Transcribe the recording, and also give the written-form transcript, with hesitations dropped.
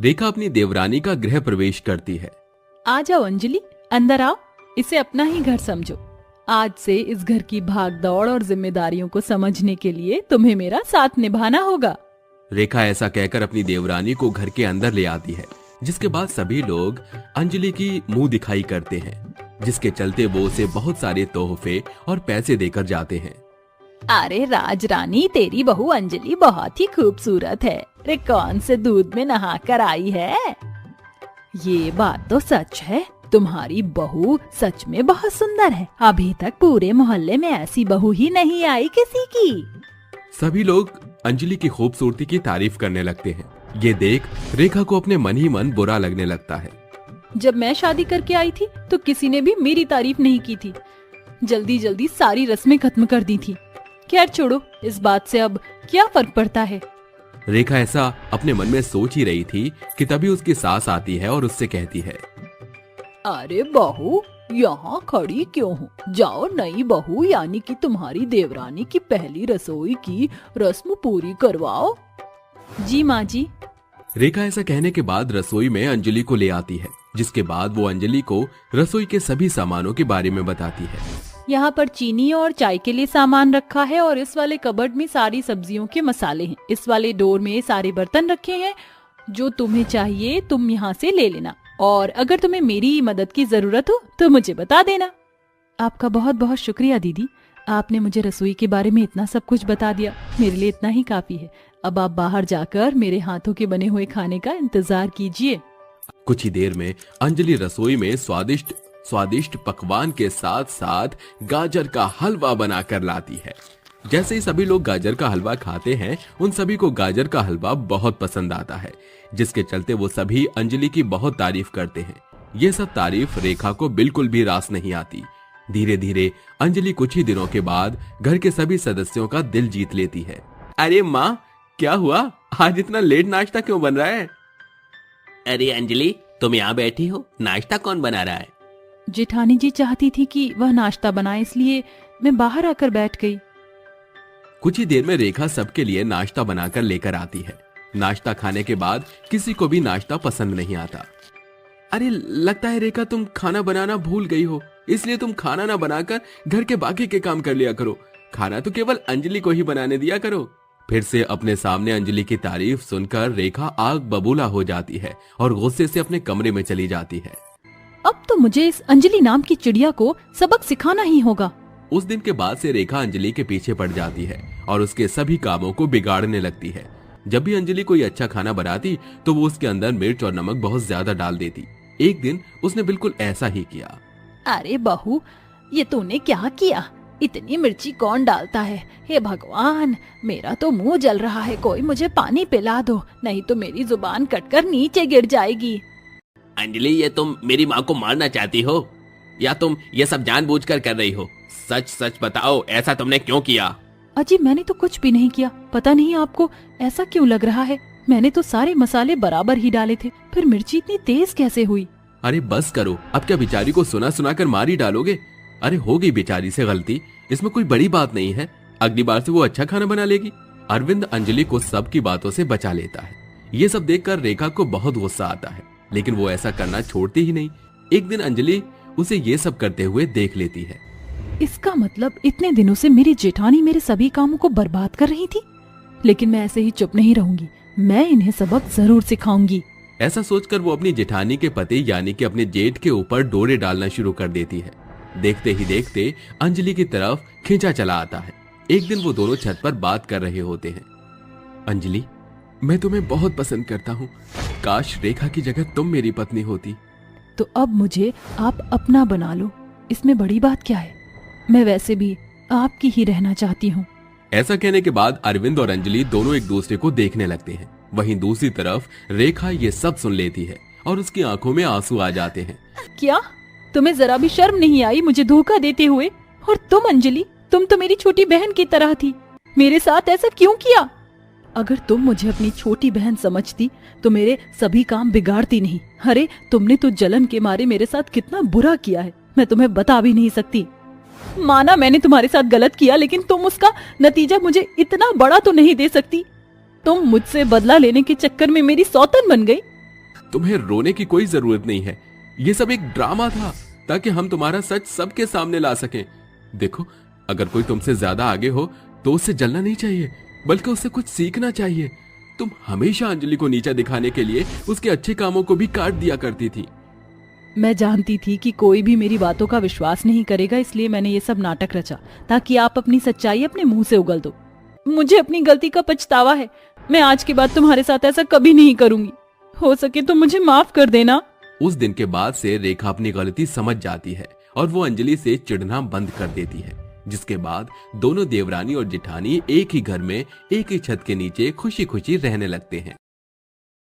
रेखा अपनी देवरानी का गृह प्रवेश करती है। आ जाओ अंजलि, अंदर आओ। इसे अपना ही घर समझो। आज से इस घर की भाग दौड़ और जिम्मेदारियों को समझने के लिए तुम्हें मेरा साथ निभाना होगा। रेखा ऐसा कहकर अपनी देवरानी को घर के अंदर ले आती है, जिसके बाद सभी लोग अंजलि की मुंह दिखाई करते हैं, जिसके चलते वो उसे बहुत सारे तोहफे और पैसे देकर जाते हैं। अरे राज रानी, तेरी बहू अंजलि बहुत ही खूबसूरत है। रे कौन से दूध में नहा कर आई है। ये बात तो सच है, तुम्हारी बहू सच में बहुत सुंदर है। अभी तक पूरे मोहल्ले में ऐसी बहू ही नहीं आई किसी की। सभी लोग अंजलि की खूबसूरती की तारीफ करने लगते हैं। ये देख रेखा को अपने मन ही मन बुरा लगने लगता है। जब मैं शादी करके आई थी तो किसी ने भी मेरी तारीफ नहीं की थी। जल्दी जल्दी सारी रस्में खत्म कर दी थी। खैर छोड़ो, इस बात से अब क्या फर्क पड़ता है। रेखा ऐसा अपने मन में सोच ही रही थी कि तभी उसकी सास आती है और उससे कहती है, अरे बहू, यहाँ खड़ी क्यों हो? जाओ नई बहू यानी कि तुम्हारी देवरानी की पहली रसोई की रस्म पूरी करवाओ। जी माँ जी। रेखा ऐसा कहने के बाद रसोई में अंजलि को ले आती है, जिसके बाद वो अंजलि को रसोई के सभी सामानों के बारे में बताती है। यहाँ पर चीनी और चाय के लिए सामान रखा है और इस वाले कबर्ड में सारी सब्जियों के मसाले हैं। इस वाले डोर में सारे बर्तन रखे हैं। जो तुम्हें चाहिए तुम यहाँ से ले लेना, और अगर तुम्हें मेरी मदद की जरूरत हो तो मुझे बता देना। आपका बहुत बहुत शुक्रिया दीदी, आपने मुझे रसोई के बारे में इतना सब कुछ बता दिया। मेरे लिए इतना ही काफी है। अब आप बाहर जाकर मेरे हाथों के बने हुए खाने का इंतजार कीजिए। कुछ ही देर में अंजलि रसोई में स्वादिष्ट पकवान के साथ साथ गाजर का हलवा बनाकर लाती है। जैसे ही सभी लोग गाजर का हलवा खाते हैं, उन सभी को गाजर का हलवा बहुत पसंद आता है, जिसके चलते वो सभी अंजलि की बहुत तारीफ करते हैं। ये सब तारीफ रेखा को बिल्कुल भी रास नहीं आती। धीरे धीरे अंजलि कुछ ही दिनों के बाद घर के सभी सदस्यों का दिल जीत लेती है। अरे माँ, क्या हुआ? आज इतना लेट नाश्ता क्यों बन रहा है? अरे अंजलि, तुम यहाँ बैठी हो, नाश्ता कौन बना रहा है? जेठानी जी चाहती थी कि वह नाश्ता बनाए, इसलिए मैं बाहर आकर बैठ गई। कुछ ही देर में रेखा सबके लिए नाश्ता बनाकर लेकर आती है। नाश्ता खाने के बाद किसी को भी नाश्ता पसंद नहीं आता। अरे लगता है रेखा तुम खाना बनाना भूल गई हो, इसलिए तुम खाना ना बनाकर घर के बाकी के काम कर लिया करो। खाना तो केवल अंजलि को ही बनाने दिया करो। फिर से अपने सामने अंजलि की तारीफ सुनकर रेखा आग बबूला हो जाती है और गुस्से से अपने कमरे में चली जाती है। अब तो मुझे इस अंजलि नाम की चिड़िया को सबक सिखाना ही होगा। उस दिन के बाद से रेखा अंजलि के पीछे पड़ जाती है और उसके सभी कामों को बिगाड़ने लगती है। जब भी अंजलि कोई अच्छा खाना बनाती तो वो उसके अंदर मिर्च और नमक बहुत ज्यादा डाल देती। एक दिन उसने बिल्कुल ऐसा ही किया। अरे बहू, ये तूने क्या किया? इतनी मिर्ची कौन डालता है? हे भगवान, मेरा तो मुंह जल रहा है। कोई मुझे पानी पिला दो, नहीं तो मेरी जुबान कटकर नीचे गिर जाएगी। अंजलि, ये तुम मेरी माँ को मारना चाहती हो या तुम ये सब जानबूझकर कर रही हो? सच सच बताओ, ऐसा तुमने क्यों किया? अजी, मैंने तो कुछ भी नहीं किया। पता नहीं आपको ऐसा क्यों लग रहा है। मैंने तो सारे मसाले बराबर ही डाले थे, फिर मिर्ची इतनी तेज कैसे हुई? अरे बस करो, अब क्या बेचारी को सुना सुना कर मार ही डालोगे? अरे हो गई बेचारी से गलती, इसमें कोई बड़ी बात नहीं है। अगली बार से वो अच्छा खाना बना लेगी। अरविंद अंजलि को सबकी बातों से बचा लेता है। ये सब देखकर रेखा को बहुत गुस्सा आता है, लेकिन वो ऐसा करना छोड़ती ही नहीं। एक दिन अंजलि उसे ये सब करते हुए देख लेती है। इसका मतलब इतने दिनों से मेरी जेठानी मेरे सभी कामों को बर्बाद कर रही थी। लेकिन मैं ऐसे ही चुप नहीं रहूंगी, मैं इन्हें सबक जरूर सिखाऊंगी। ऐसा सोचकर वो अपनी जेठानी के पति यानी कि अपने जेठ के ऊपर डोरे डालना शुरू कर देती है। देखते ही देखते अंजलि की तरफ खींचा चला आता है। एक दिन वो दोनों छत पर बात कर रहे होते हैं। अंजलि, मैं तुम्हें बहुत पसंद करता हूँ। काश रेखा की जगह तुम मेरी पत्नी होती। तो अब मुझे आप अपना बना लो, इसमें बड़ी बात क्या है? मैं वैसे भी आपकी ही रहना चाहती हूँ। ऐसा कहने के बाद अरविंद और अंजलि दोनों एक दूसरे को देखने लगते हैं। वहीं दूसरी तरफ रेखा ये सब सुन लेती है और उसकी आंखों में आंसू आ जाते हैं। क्या तुम्हें जरा भी शर्म नहीं आई मुझे धोखा देते हुए? और तुम अंजलि, तुम तो मेरी छोटी बहन की तरह थी। मेरे साथ ऐसा क्यों किया? अगर तुम मुझे अपनी छोटी बहन समझती तो मेरे सभी काम बिगाड़ती नहीं। अरे तुमने तो जलन के मारे मेरे साथ कितना बुरा किया है, मैं तुम्हें बता भी नहीं सकती। माना मैंने तुम्हारे साथ गलत किया, लेकिन तुम उसका नतीजा मुझे इतना बड़ा तो नहीं दे सकती। तुम मुझसे बदला लेने के चक्कर में मेरी सौतन बन गई। तुम्हें रोने की कोई जरूरत नहीं है। ये सब एक ड्रामा था ताकि हम तुम्हारा सच सबके सामने ला सकें। देखो, अगर कोई तुमसे ज्यादा आगे हो तो उससे जलना नहीं चाहिए, बल्कि उससे कुछ सीखना चाहिए। तुम हमेशा अंजलि को नीचा दिखाने के लिए उसके अच्छे कामों को भी काट दिया करती थी। मैं जानती थी कि कोई भी मेरी बातों का विश्वास नहीं करेगा, इसलिए मैंने ये सब नाटक रचा ताकि आप अपनी सच्चाई अपने मुंह से उगल दो। मुझे अपनी गलती का पछतावा है। मैं आज के बाद तुम्हारे साथ ऐसा कभी नहीं करूंगी। हो सके तो मुझे माफ कर देना। उस दिन के बाद से रेखा अपनी गलती समझ जाती है और वो अंजलि से चिढ़ना बंद कर देती है, जिसके बाद दोनों देवरानी और जेठानी एक ही घर में एक ही छत के नीचे खुशी खुशी रहने लगते हैं।